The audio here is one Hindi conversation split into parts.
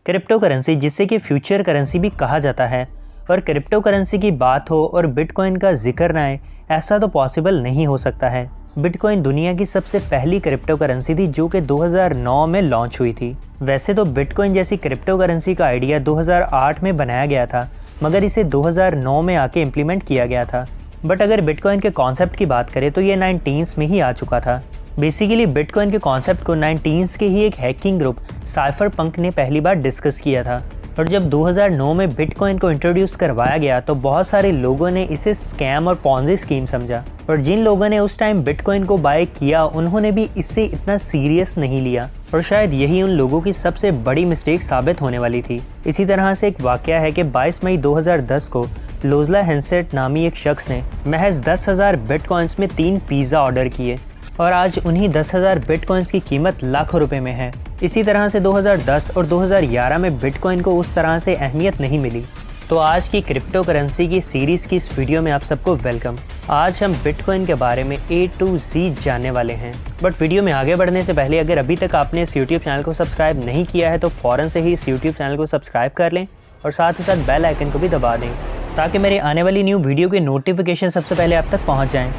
क्रिप्टो करेंसी, जिसे कि फ्यूचर करेंसी भी कहा जाता है, और क्रिप्टो करेंसी की बात हो और बिटकॉइन का जिक्र ना आए, ऐसा तो पॉसिबल नहीं हो सकता है। बिटकॉइन दुनिया की सबसे पहली क्रिप्टो करेंसी थी जो कि 2009 में लॉन्च हुई थी। वैसे तो बिटकॉइन जैसी क्रिप्टो करेंसी का आइडिया 2008 में बनाया गया था, मगर इसे 2009 में आके इम्प्लीमेंट किया गया था। बट अगर बिटकॉइन के कॉन्सेप्ट की बात करें तो ये 19s में ही आ चुका था। बेसिकली बिटकॉइन के कॉन्सेप्ट को 19s के ही एक हैकिंग ग्रुप साइफरपंक ने पहली बार डिस्कस किया था, और जब 2009 में बिटकॉइन को इंट्रोड्यूस करवाया गया तो बहुत सारे लोगों ने इसे स्कैम और पॉन्जी स्कीम समझा, और जिन लोगों ने उस टाइम बिटकॉइन को बाय किया उन्होंने भी इसे इतना सीरियस नहीं लिया, और शायद यही उन लोगों की सबसे बड़ी मिस्टेक साबित होने वाली थी। इसी तरह से एक वाकया है कि 22 मई 2010 को लोजला हेंसेट नामी एक शख्स ने महज 10,000 बिटकॉइंस में 3 पिज़्ज़ा ऑर्डर किए, और आज उन्हीं 10,000 बिटकॉइंस की कीमत लाखों रुपए में है। इसी तरह से 2010 और 2011 में बिटकॉइन को उस तरह से अहमियत नहीं मिली। तो आज की क्रिप्टो करेंसी की सीरीज़ की इस वीडियो में आप सबको वेलकम। आज हम बिटकॉइन के बारे में A to Z जानने वाले हैं। बट वीडियो में आगे बढ़ने से पहले अगर अभी तक आपने इस यूट्यूब चैनल को सब्सक्राइब नहीं किया है तो फ़ौरन से ही इस यूट्यूब चैनल को सब्सक्राइब कर लें, और साथ ही साथ बेल आइकन को भी दबा दें ताकि मेरे आने वाली न्यू वीडियो के नोटिफिकेशन सबसे पहले आप तक पहुँच जाएँ।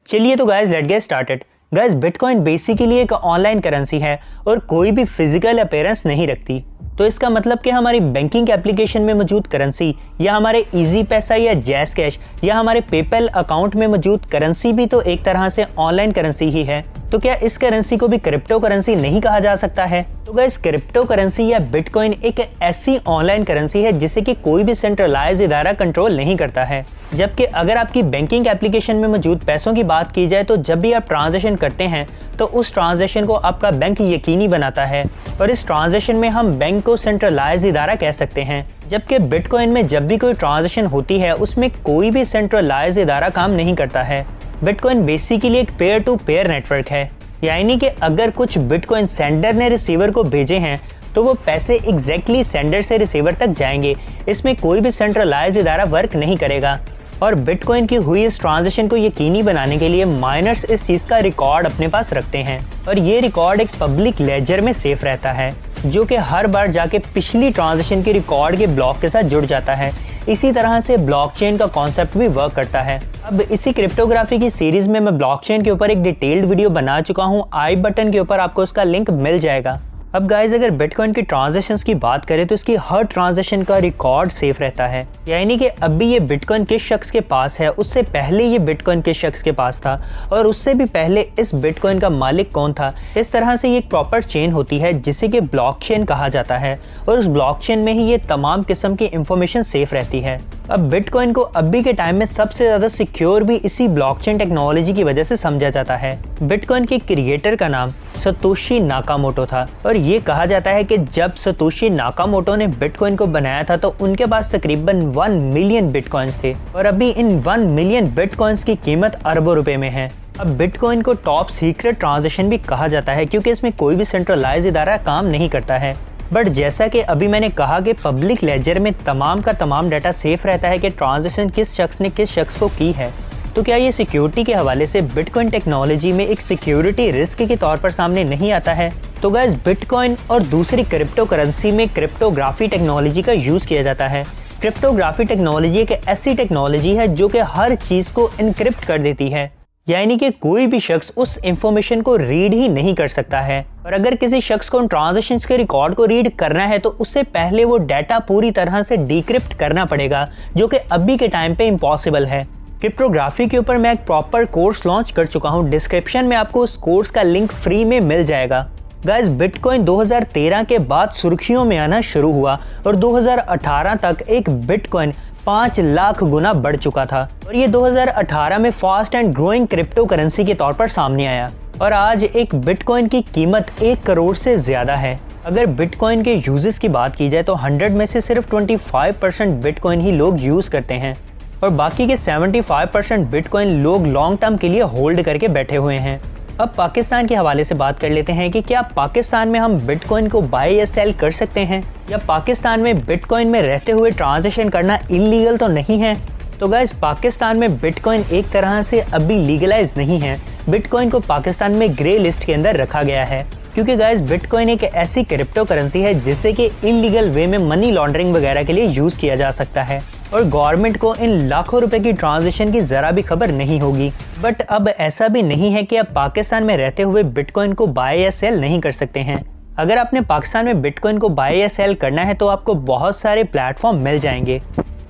चलिए तो guys let's get started. Guys bitcoin basically एक ऑनलाइन करेंसी है और कोई भी फिजिकल अपीयरेंस नहीं रखती। तो इसका मतलब कि हमारी बैंकिंग एप्लीकेशन में मौजूद करेंसी या हमारे इजी पैसा या जैज़ कैश या हमारे पेपैल अकाउंट में मौजूद करेंसी भी तो एक तरह से ऑनलाइन करेंसी ही है। तो क्या इस करेंसी को भी क्रिप्टो करेंसी नहीं कहा जा सकता है? तो गाइस क्रिप्टो करेंसी या बिटकॉइन एक ऐसी ऑनलाइन करेंसी है जिसे कि कोई भी सेंट्रलाइज इदारा कंट्रोल नहीं करता है। जबकि अगर आपकी बैंकिंग एप्लीकेशन में मौजूद पैसों की बात की जाए तो जब भी आप ट्रांजैक्शन करते हैं तो उस ट्रांजैक्शन को आपका बैंक यकीनी बनाता है, और इस ट्रांजैक्शन में हम बैंक को सेंट्रलाइज इदारा कह सकते हैं। जबकि बिटकॉइन में जब भी कोई ट्रांजैक्शन होती है उसमें कोई भी सेंट्रलाइज इदारा काम नहीं करता है। बिटकॉइन बेसिकली एक पेयर टू पेयर नेटवर्क है, यानी कि अगर कुछ बिटकॉइन सेंडर ने रिसीवर को भेजे हैं तो वो पैसे एग्जैक्टली सेंडर से रिसीवर तक जाएंगे। इसमें कोई भी सेंट्रलाइज इदारा वर्क नहीं करेगा, और बिटकॉइन की हुई इस ट्रांजैक्शन को यकीनी बनाने के लिए माइनर्स इस चीज़ का रिकॉर्ड अपने पास रखते हैं, और ये रिकॉर्ड एक पब्लिक लेजर में सेफ रहता है जो कि हर बार जाके पिछली ट्रांजैक्शन के रिकॉर्ड के ब्लॉक के साथ जुड़ जाता है। इसी तरह से ब्लॉकचेन का कॉन्सेप्ट भी वर्क करता है। अब इसी क्रिप्टोग्राफी की सीरीज में मैं ब्लॉकचेन के ऊपर एक डिटेल्ड वीडियो बना चुका हूँ, आई बटन के ऊपर आपको उसका लिंक मिल जाएगा। अब गाइज अगर बिटकॉइन की ट्रांजैक्शंस की बात करें तो इसकी हर ट्रांजैक्शन का रिकॉर्ड सेफ रहता है, यानी कि अभी ये बिटकॉइन किस शख्स के पास है, उससे पहले ये बिटकॉइन किस शख्स के पास था, और उससे भी पहले इस बिटकॉइन का मालिक कौन था। इस तरह से ये एक प्रॉपर चेन होती है जिसे कि ब्लॉकचेन कहा जाता है, और उस ब्लॉकचेन में ही ये तमाम किस्म की इंफॉर्मेशन सेफ रहती है। अब बिटकॉइन को अभी के टाइम में सबसे ज़्यादा सिक्योर भी इसी ब्लॉकचेन टेक्नोलॉजी की वजह से समझा जाता है। बिटकॉइन के क्रिएटर का नाम सतोशी नाकामोटो था, और ये कहा जाता है कि जब सतोशी नाकामोटो ने बिटकॉइन को बनाया था तो उनके पास तकरीबन 1 मिलियन बिटकॉइंस थे, और अभी इन 1 मिलियन बिटकॉइंस की कीमत अरबों रुपए में है। अब बिटकॉइन को टॉप सीक्रेट ट्रांजैक्शन भी कहा जाता है क्योंकि इसमें कोई भी सेंट्रलाइज इदारा काम नहीं करता है। बट जैसा कि अभी मैंने कहा कि पब्लिक लेजर में तमाम का तमाम डाटा सेफ रहता है कि ट्रांजैक्शन किस शख्स ने किस शख्स को की है। तो क्या ये सिक्योरिटी के हवाले से बिटकॉइन टेक्नोलॉजी में एक सिक्योरिटी रिस्क के तौर पर सामने नहीं आता है? तो गाइस बिटकॉइन और दूसरी क्रिप्टो करेंसी में क्रिप्टोग्राफी टेक्नोलॉजी का यूज़ किया जाता है। क्रिप्टोग्राफी टेक्नोलॉजी एक ऐसी टेक्नोलॉजी है जो कि हर चीज़ को इनक्रिप्ट कर देती है, यानी कि कोई भी शख्स उस इंफॉर्मेशन को रीड ही नहीं कर सकता है। और अगर किसी शख्स को उन ट्रांजैक्शंस के रिकॉर्ड को रीड करना है तो उससे पहले वो डाटा पूरी तरह से डिक्रिप्ट करना पड़ेगा, जो कि अभी के टाइम पे इम्पॉसिबल है। क्रिप्टोग्राफी के ऊपर मैं एक प्रॉपर कोर्स लॉन्च कर चुका हूँ, डिस्क्रिप्शन में आपको उस कोर्स का लिंक फ्री में मिल जाएगा। गाइस बिटकॉइन 2013 के बाद सुर्खियों में आना शुरू हुआ, और 2018 तक एक बिटकॉइन 5 लाख गुना बढ़ चुका था, और ये 2018 में fast and growing crypto currency के तौर पर सामने आया, और आज एक बिटकॉइन की कीमत 1 करोड़ से ज़्यादा है। अगर बिटकॉइन के यूजेस की बात की जाए तो 100 में से सिर्फ 25% बिटकॉइन ही लोग यूज़ करते हैं, और बाकी के 75% बिटकॉइन लोग लॉन्ग टर्म के लिए होल्ड करके बैठे हुए हैं। अब पाकिस्तान के हवाले से बात कर लेते हैं कि क्या पाकिस्तान में हम बिटकॉइन को बाय या सेल कर सकते हैं, या पाकिस्तान में बिटकॉइन में रहते हुए ट्रांजैक्शन करना इलीगल तो नहीं है। तो गाइस पाकिस्तान में बिटकॉइन एक तरह से अभी लीगलाइज नहीं है। बिटकॉइन को पाकिस्तान में ग्रे लिस्ट के अंदर रखा गया है क्योंकि गाइस बिटकॉइन एक ऐसी क्रिप्टो करेंसी है जिसे कि इलीगल वे में मनी लॉन्ड्रिंग वगैरह के लिए यूज किया जा सकता है और गवर्नमेंट को इन लाखों रुपए की ट्रांजैक्शन की जरा भी खबर नहीं होगी। बट अब ऐसा भी नहीं है कि आप पाकिस्तान में रहते हुए बिटकॉइन को बाय या सेल नहीं कर सकते हैं। अगर आपने पाकिस्तान में बिटकॉइन को बाय या सेल करना है तो आपको बहुत सारे प्लेटफॉर्म मिल जाएंगे।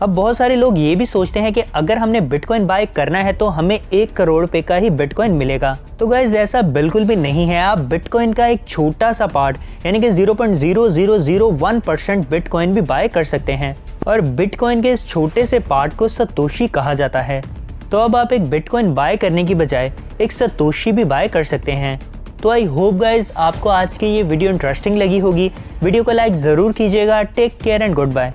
अब बहुत सारे लोग ये भी सोचते हैं कि अगर हमने बिटकॉइन बाय करना है तो हमें 1 करोड़ रुपए का ही बिटकॉइन मिलेगा। तो गाइस ऐसा बिल्कुल भी नहीं है। आप बिटकॉइन का एक छोटा सा पार्ट यानी कि 0.0001% बिटकॉइन भी बाय कर सकते हैं और बिटकॉइन के इस छोटे से पार्ट को सतोशी कहा जाता है। तो अब आप एक बिटकॉइन बाय करने की बजाय एक सतोशी भी बाय कर सकते हैं। तो आई होप गाइस आपको आज की ये वीडियो इंटरेस्टिंग लगी होगी। वीडियो को लाइक ज़रूर कीजिएगा। Take care and good bye.